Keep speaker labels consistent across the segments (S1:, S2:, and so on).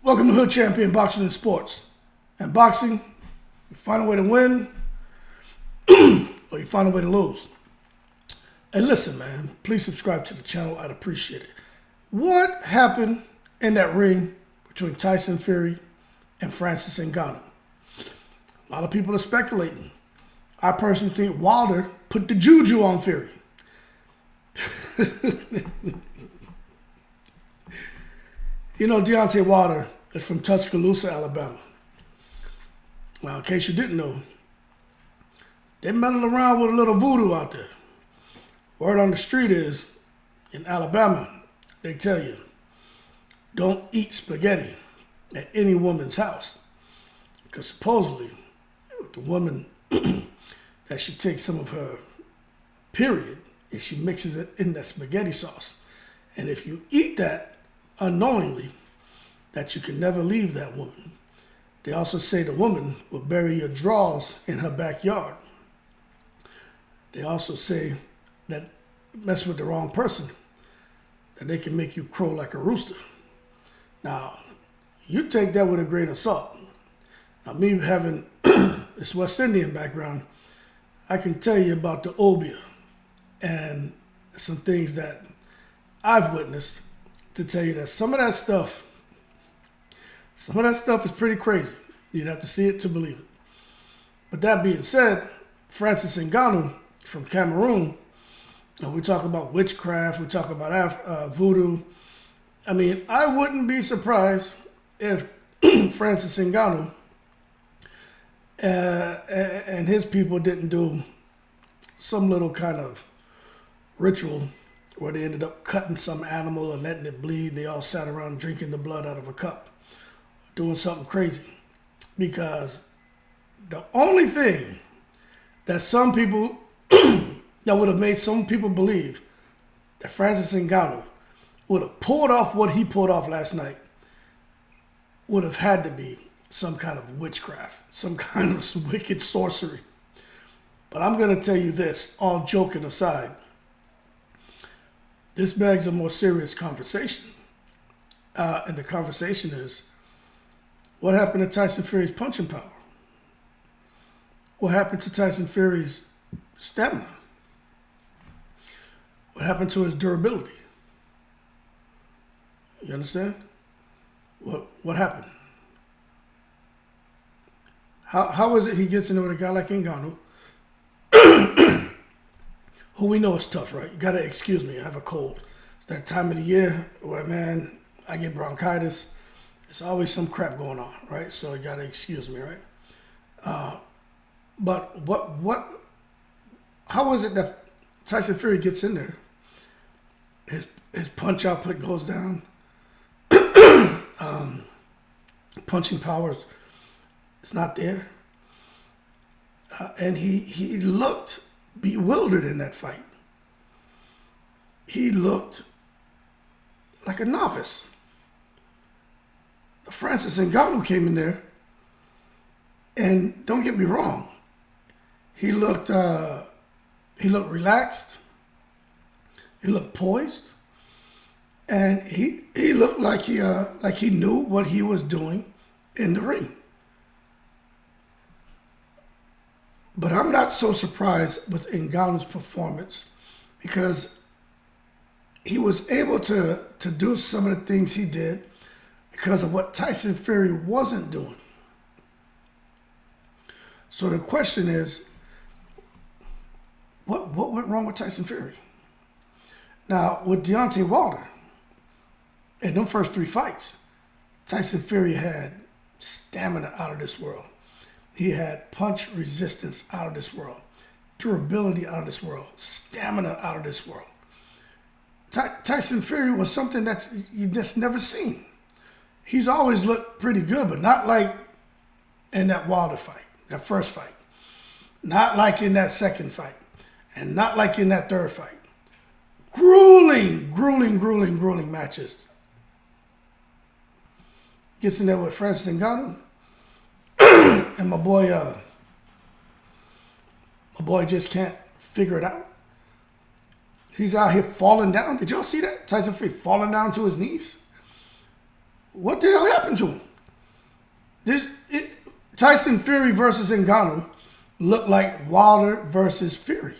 S1: Welcome to Hood Champion Boxing and Sports. And boxing, you find a way to win or you find a way to lose. And listen, man, please subscribe to the channel. I'd appreciate it. What happened in that ring between Tyson Fury and Francis Ngannou? A lot of people are speculating. I personally think Wilder put the juju on Fury. You know, Deontay Wilder is from Tuscaloosa, Alabama. Now, in case you didn't know, they meddle around with a little voodoo out there. Word on the street is, in Alabama, they tell you, don't eat spaghetti at any woman's house. Because supposedly, the woman, that she takes some of her period and she mixes it in that spaghetti sauce. And if you eat that unknowingly, that you can never leave that woman. They also say the woman will bury your drawers in her backyard. They also say that mess with the wrong person, that they can make you crow like a rooster. Now, you take that with a grain of salt. Now, me having this West Indian background, I can tell you about the obia and some things that I've witnessed to tell you that some of that stuff is pretty crazy. You'd have to see it to believe it. But that being said, Francis Ngannou from Cameroon, and we talk about witchcraft, we talk about voodoo. I mean, I wouldn't be surprised if Francis Ngannou and his people didn't do some little kind of ritual where they ended up cutting some animal or letting it bleed. They all sat around drinking the blood out of a cup, doing something crazy. Because the only thing that some people, that would have made some people believe that Francis Ngannou would have pulled off what he pulled off last night would have had to be some kind of witchcraft, some kind of wicked sorcery. But I'm going to tell you this, all joking aside, this begs a more serious conversation. And the conversation is, what happened to Tyson Fury's punching power? What happened to Tyson Fury's stamina? What happened to his durability? You understand? What happened? How is it he gets into with a guy like Ngannou, who we know is tough, right? You gotta excuse me, I have a cold. It's that time of the year where, man, I get bronchitis. There's always some crap going on, right? So you gotta excuse me, right? But how is it that Tyson Fury gets in there? His punch output goes down. Punching power is not there. And he looked bewildered in that fight. He looked like a novice. Francis Ngannou came in there, and don't get me wrong, he looked relaxed, he looked poised, and he looked like he knew what he was doing in the ring. But I'm not so surprised with Ngannou's performance because he was able to do some of the things he did because of what Tyson Fury wasn't doing. So the question is, what went wrong with Tyson Fury? Now, with Deontay Wilder, in them first 3 fights, Tyson Fury had stamina out of this world. He had punch resistance out of this world, durability out of this world, stamina out of this world. Tyson Fury was something that you just never seen. He's always looked pretty good, but not like in that Wilder fight, that first fight. Not like in that second fight. And not like in that third fight. Grueling matches. Gets in there with Francis Ngannou. And my boy just can't figure it out. He's out here falling down. Did y'all see that? Tyson Fury falling down to his knees. What the hell happened to him? Tyson Fury versus Ngannou looked like Wilder versus Fury,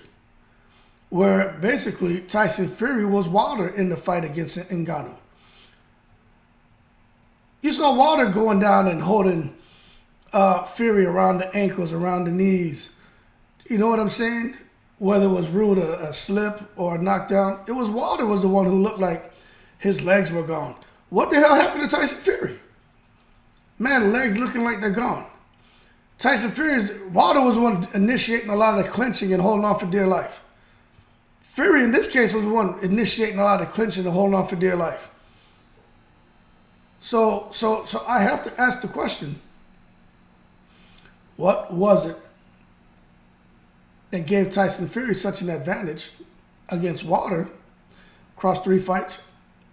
S1: where basically Tyson Fury was Wilder in the fight against Ngannou. You saw Wilder going down and holding Fury around the ankles, around the knees. You know what I'm saying? Whether it was ruled a slip or a knockdown, it was Wilder was the one who looked like his legs were gone. What the hell happened to Tyson Fury? Man, legs looking like they're gone. Wilder was the one initiating a lot of the clinching and holding on for dear life. Fury, in this case, was the one initiating a lot of the clinching and holding on for dear life. So I have to ask the question, what was it that gave Tyson Fury such an advantage against Wilder across 3 fights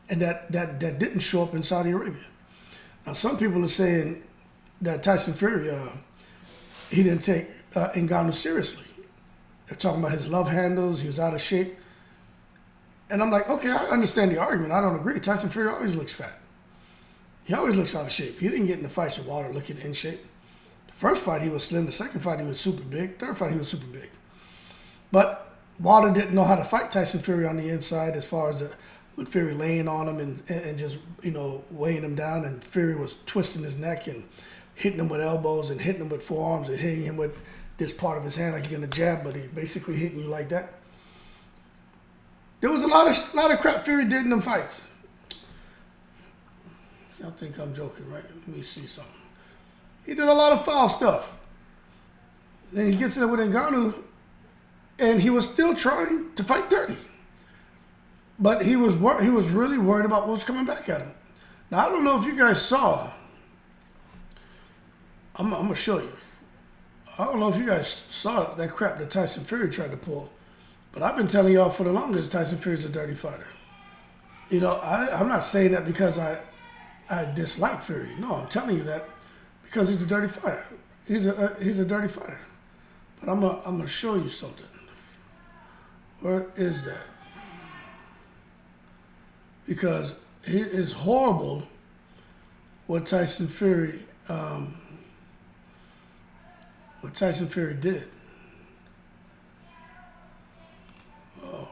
S1: and that didn't show up in Saudi Arabia? Now, some people are saying that Tyson Fury, he didn't take Ngannou seriously. They're talking about his love handles, he was out of shape. And I'm like, okay, I understand the argument. I don't agree. Tyson Fury always looks fat. He always looks out of shape. He didn't get in the fights with Wilder looking in shape. The first fight, he was slim. The second fight, he was super big. Third fight, he was super big. But Wilder didn't know how to fight Tyson Fury on the inside as far as when Fury laying on him and just, weighing him down. And Fury was twisting his neck and hitting him with elbows and hitting him with forearms and hitting him with this part of his hand like he's going to jab, but he's basically hitting you like that. There was a lot of crap Fury did in them fights. Y'all think I'm joking, right? Let me see something. He did a lot of foul stuff. Then he gets in there with Ngannou, and he was still trying to fight dirty. But he was really worried about what was coming back at him. Now, I don't know if you guys saw. I'm going to show you. I don't know if you guys saw that crap that Tyson Fury tried to pull. But I've been telling y'all for the longest, Tyson Fury's a dirty fighter. I'm not saying that because I dislike Fury. No, I'm telling you that because he's a dirty fighter. He's a dirty fighter. But I'm gonna show you something. Where is that? Because it is horrible what Tyson Fury did. Oh.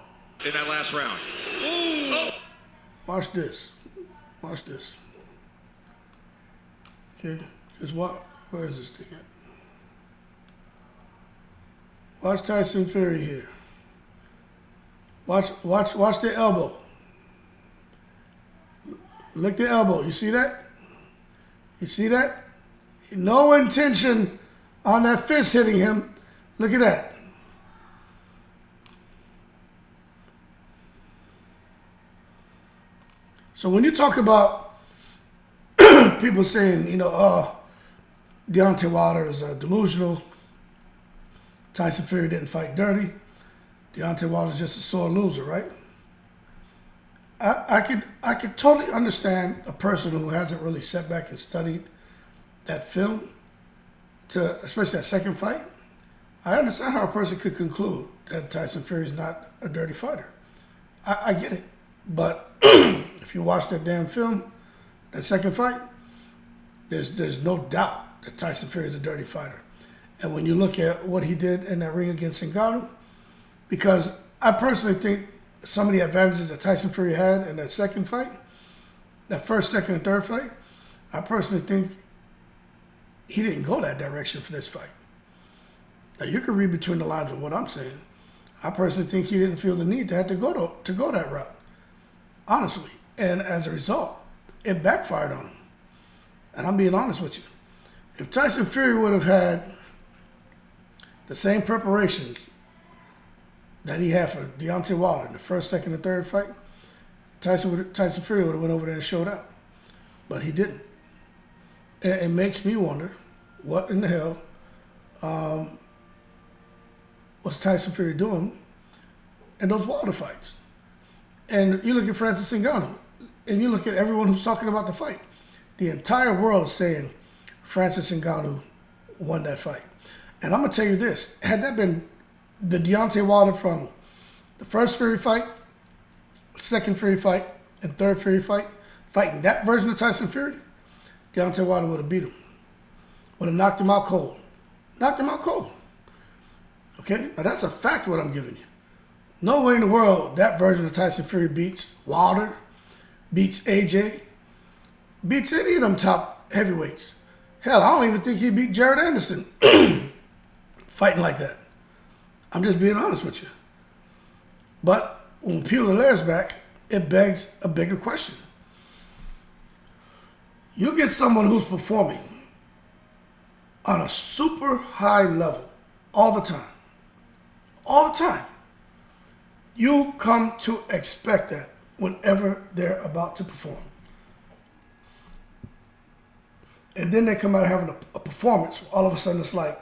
S2: In that last round. Ooh. Oh.
S1: Watch this. Okay, just watch. Where is this thing at? Watch Tyson Fury here. Watch the elbow. Look the elbow. You see that? You see that? No intention on that fist hitting him. Look at that. So when you talk about people saying, Deontay Wilder is delusional, Tyson Fury didn't fight dirty, Deontay Wilder is just a sore loser, right? I could totally understand a person who hasn't really sat back and studied that film, especially that second fight. I understand how a person could conclude that Tyson Fury is not a dirty fighter. I get it. But if you watch that damn film, that second fight, there's no doubt that Tyson Fury is a dirty fighter. And when you look at what he did in that ring against Ngannou, because I personally think some of the advantages that Tyson Fury had in that second fight, that first, second, and third fight, I personally think he didn't go that direction for this fight. Now, you can read between the lines of what I'm saying. I personally think he didn't feel the need to have to go that route. Honestly. And as a result, it backfired on him. And I'm being honest with you. If Tyson Fury would have had the same preparations that he had for Deontay Wilder in the first, second, and third fight, Tyson Fury would have went over there and showed out. But he didn't. It makes me wonder, what in the hell was Tyson Fury doing in those Wilder fights? And you look at Francis Ngannou, and you look at everyone who's talking about the fight. The entire world is saying Francis Ngannou won that fight. And I'm going to tell you this. Had that been the Deontay Wilder from the first Fury fight, second Fury fight, and third Fury fight, fighting that version of Tyson Fury, Deontay Wilder would have beat him. Would have knocked him out cold. Knocked him out cold. Okay? Now that's a fact what I'm giving you. No way in the world that version of Tyson Fury beats Wilder, beats AJ, beats any of them top heavyweights. Hell, I don't even think he beat Jared Anderson fighting like that. I'm just being honest with you. But when we peel the layers back, it begs a bigger question. You get someone who's performing on a super high level all the time. All the time. You come to expect that whenever they're about to perform. And then they come out having a performance. All of a sudden it's like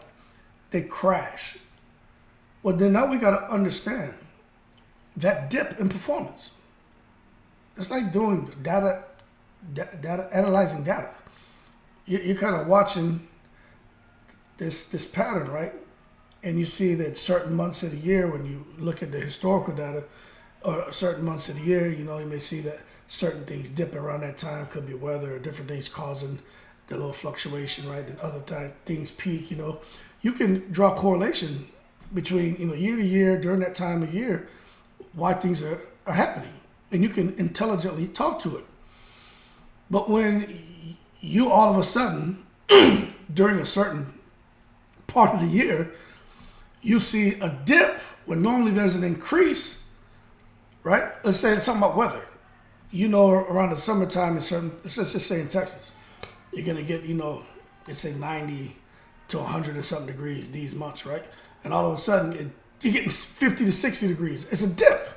S1: they crash. Well, then now we got to understand that dip in performance. It's like doing data analyzing data. You're kind of watching this pattern, right? And you see that certain months of the year, when you look at the historical data, or certain months of the year, you may see that certain things dip around that time. Could be weather or different things causing the little fluctuation, right? And other things peak, You can draw correlation between, year to year, during that time of year, why things are happening. And you can intelligently talk to it. But when you all of a sudden, during a certain part of the year, you see a dip when normally there's an increase, right? Let's say it's something about weather. Around the summertime in let's just say in Texas, you're going to get, let's say 90 to 100 and something degrees these months, right? And all of a sudden, you're getting 50 to 60 degrees. It's a dip.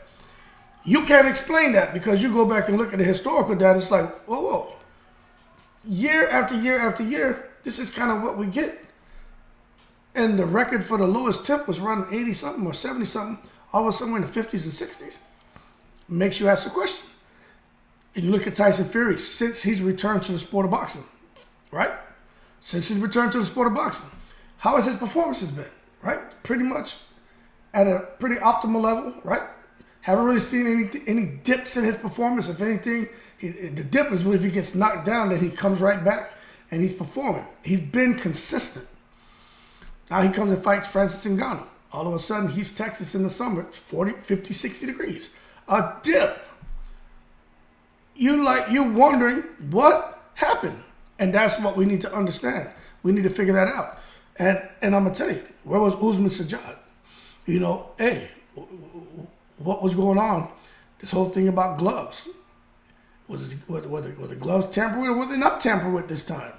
S1: You can't explain that because you go back and look at the historical data. It's like, whoa. Year after year after year, this is kind of what we get. And the record for the lowest temp was running 80-something or 70-something, all of a sudden we're in the 50s and 60s. Makes you ask the question. And you look at Tyson Fury since he's returned to the sport of boxing, right? Since he's returned to the sport of boxing, how has his performances been, right? Pretty much at a pretty optimal level, right? Haven't really seen any dips in his performance. If anything, the dip is when if he gets knocked down, then he comes right back and he's performing. He's been consistent. Now he comes and fights Francis Ngannou. All of a sudden, he's Texas in the summer, 40, 50, 60 degrees. A dip. You're wondering what happened. And that's what we need to understand. We need to figure that out. And I'm going to tell you, where was Usman Sajjad? What was going on? This whole thing about gloves. Were the gloves tampered with or were they not tampered with this time?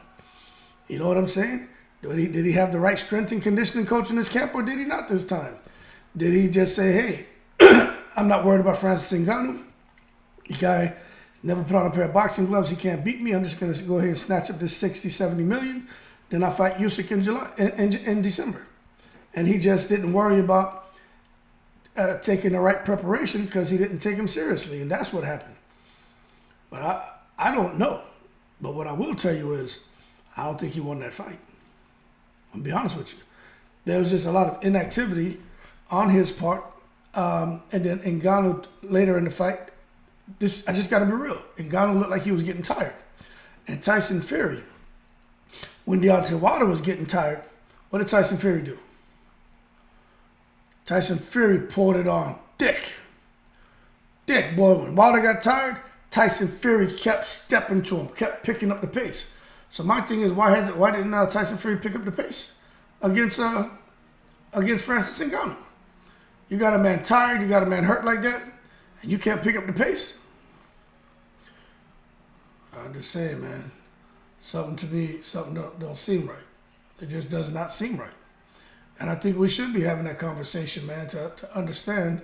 S1: You know what I'm saying? Did he have the right strength and conditioning coach in his camp or did he not this time? Did he just say, hey, I'm not worried about Francis Ngannou. The guy never put on a pair of boxing gloves. He can't beat me. I'm just going to go ahead and snatch up this 60, 70 million. Then I fight Usyk in December. And he just didn't worry about taking the right preparation because he didn't take him seriously. And that's what happened. But I don't know. But what I will tell you is I don't think he won that fight. I'm going to be honest with you. There was just a lot of inactivity on his part. And then Ngannou later in the fight, I just got to be real. Ngannou looked like he was getting tired. And Tyson Fury, when Deontay Wilder was getting tired, what did Tyson Fury do? Tyson Fury poured it on thick. Thick, boy. When Wilder got tired, Tyson Fury kept stepping to him, kept picking up the pace. So my thing is, why didn't Tyson Fury pick up the pace against Francis Ngannou? You got a man tired, you got a man hurt like that, and you can't pick up the pace? I'm just saying, man. Something don't seem right. It just does not seem right. And I think we should be having that conversation, man, to understand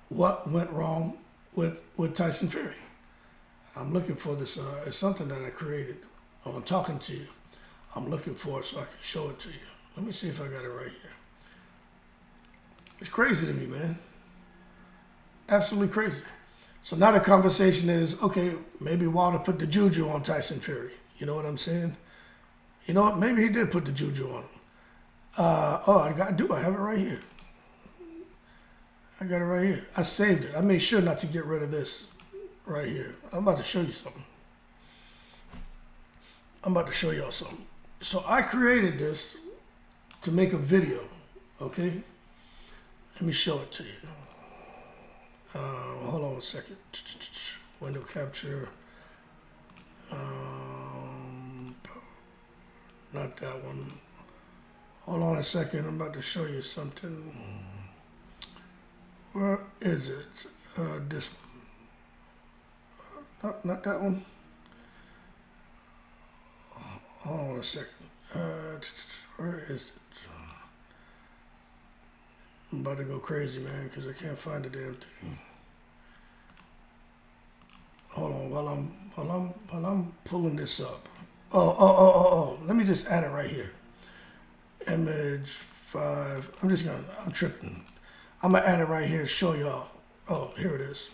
S1: what went wrong with Tyson Fury. I'm looking for this. It's something that I created. I'm talking to you. I'm looking for it so I can show it to you. Let me see if I got it right here. It's crazy to me, man. Absolutely crazy. So now the conversation is, okay, maybe Wilder put the juju on Tyson Fury. You know what I'm saying? You know what? Maybe he did put the juju on him. I have it right here. I got it right here. I saved it. I made sure not to get rid of this right here. I'm about to show you something. I'm about to show y'all something. So I created this to make a video, okay? Let me show it to you. Hold on a second. Window capture. Not that one. Hold on a second. I'm about to show you something. Where is it? This one. Not that one. Hold on a second. Where is it? I'm about to go crazy, man, because I can't find the damn thing. Hold on, while I'm pulling this up. Oh. Let me just add it right here. Image 5. I'm tripping. I'm gonna add it right here to show y'all. Oh, here it is.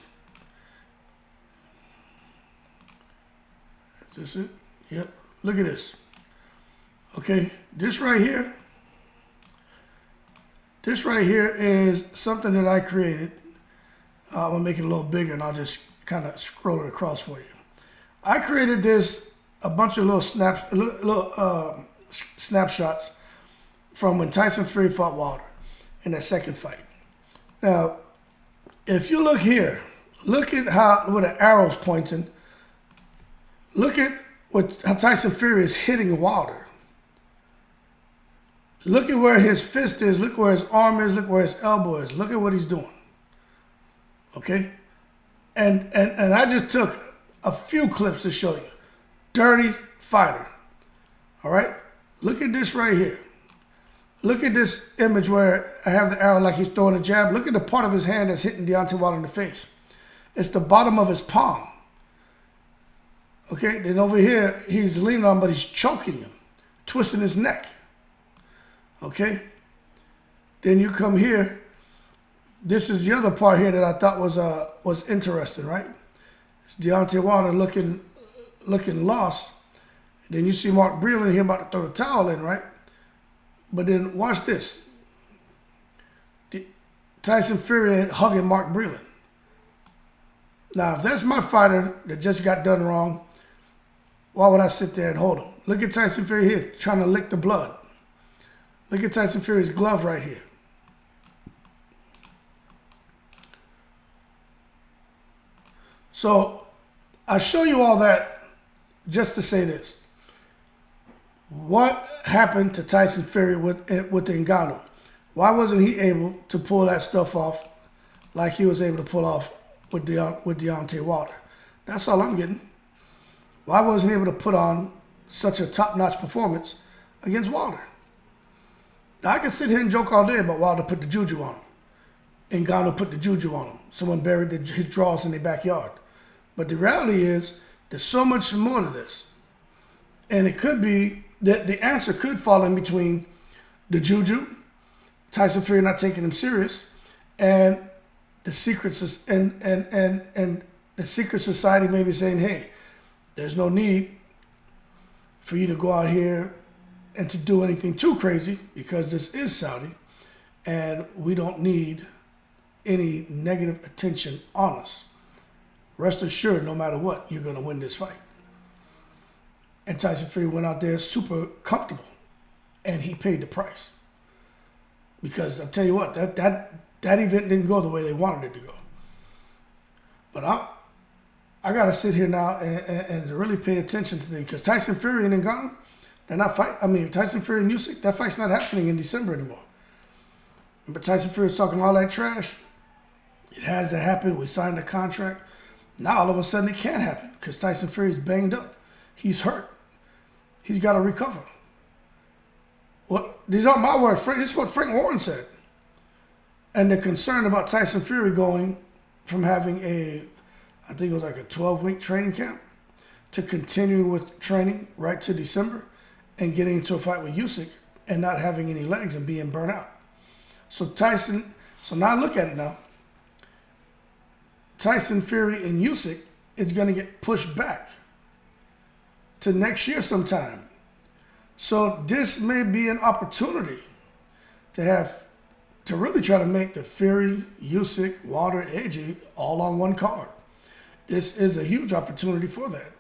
S1: Is this it? Yep. Look at this. Okay, this right here is something that I created. I'm gonna make it a little bigger and I'll just kind of scroll it across for you. I created this, a bunch of little snapshots from when Tyson Fury fought Wilder in that second fight. Now, if you look here, look at where the arrow's pointing. Look at how Tyson Fury is hitting Wilder. Look at where his fist is. Look where his arm is. Look where his elbow is. Look at what he's doing. Okay? And I just took a few clips to show you. Dirty fighter. All right? Look at this right here. Look at this image where I have the arrow like he's throwing a jab. Look at the part of his hand that's hitting Deontay Wilder in the face. It's the bottom of his palm. Okay? Then over here, he's leaning on, but he's choking him. Twisting his neck. Okay? Then you come here. This is the other part here that I thought was interesting, right? It's Deontay Wilder looking lost. Then you see Mark Breland here about to throw the towel in, right? But then watch this. Tyson Fury hugging Mark Breland. Now, if that's my fighter that just got done wrong, why would I sit there and hold him? Look at Tyson Fury here trying to lick the blood. Look at Tyson Fury's glove right here. So I show you all that just to say this. What happened to Tyson Fury with Ngannou? Why wasn't he able to pull that stuff off like he was able to pull off with Deontay Wilder? That's all I'm getting. Why wasn't he able to put on such a top-notch performance against Wilder? Now, I can sit here and joke all day about Wilder put the juju on him. Ngannou put the juju on him. Someone buried his drawers in their backyard. But the reality is, there's so much more to this. And it could be that the answer could fall in between the juju, Tyson Fury not taking him serious, and the secret and the secret society maybe saying, hey, there's no need for you to go out here and to do anything too crazy because this is Saudi and we don't need any negative attention on us. Rest assured, no matter what, you're going to win this fight. And Tyson Fury went out there super comfortable and he paid the price. Because I'll tell you what, that event didn't go the way they wanted it to go. But I got to sit here now and really pay attention to things because Tyson Fury and Ngannou, they're not fight. I mean, Tyson Fury and Usyk, that fight's not happening in December anymore. But Tyson Fury's talking all that trash. It has to happen. We signed a contract. Now all of a sudden it can't happen because Tyson Fury's banged up. He's hurt. He's got to recover. Well, these aren't my words. This is what Frank Warren said. And they're concerned about Tyson Fury going from having I think it was like a 12-week training camp to continue with training right to December and getting into a fight with Usyk and not having any legs and being burnt out. So now look at it now. Tyson Fury and Usyk is going to get pushed back to next year sometime. So this may be an opportunity to really try to make the Fury, Usyk, Wilder, AJ all on one card. This is a huge opportunity for that.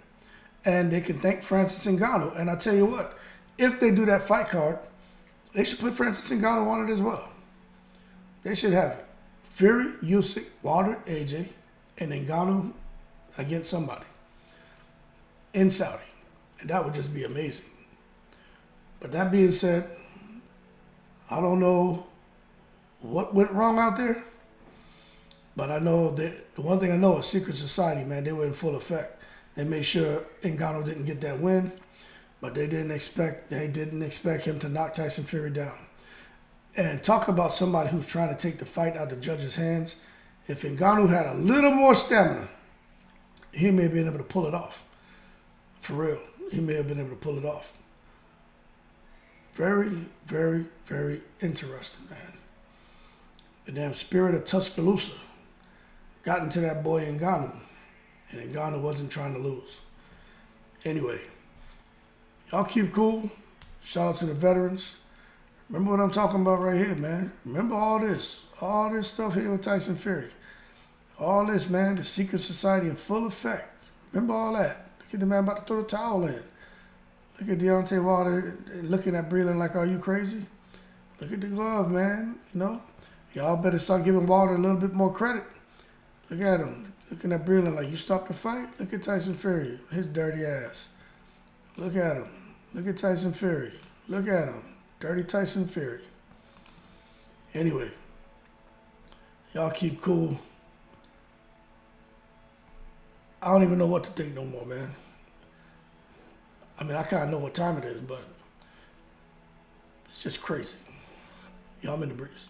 S1: and they can thank Francis Ngannou. And I tell you what, if they do that fight card, they should put Francis Ngannou on it as well. They should have it. Fury, Usyk, Wilder, AJ, and Ngannou against somebody in Saudi. And that would just be amazing. But that being said, I don't know what went wrong out there, but I know that the one thing I know is Secret Society, man, they were in full effect. They made sure Ngannou didn't get that win, but they didn't expect him to knock Tyson Fury down. And talk about somebody who's trying to take the fight out of the judge's hands. If Ngannou had a little more stamina, he may have been able to pull it off. For real, he may have been able to pull it off. Very, very, very interesting, man. The damn spirit of Tuscaloosa got into that boy Ngannou, and Ngannou wasn't trying to lose. Anyway, y'all keep cool. Shout out to the veterans. Remember what I'm talking about right here, man. Remember all this stuff here with Tyson Fury. All this, man, the Secret Society in full effect. Remember all that. Look at the man about to throw the towel in. Look at Deontay Wilder looking at Breland like, are you crazy? Look at the glove, man. You know, y'all better start giving Wilder a little bit more credit. Look at him. Looking at Breland like, you stopped the fight? Look at Tyson Fury, his dirty ass. Look at him. Look at Tyson Fury. Look at him. Dirty Tyson Fury. Anyway, y'all keep cool. I don't even know what to think no more, man. I mean, I kind of know what time it is, but it's just crazy. Y'all, I'm in the breeze.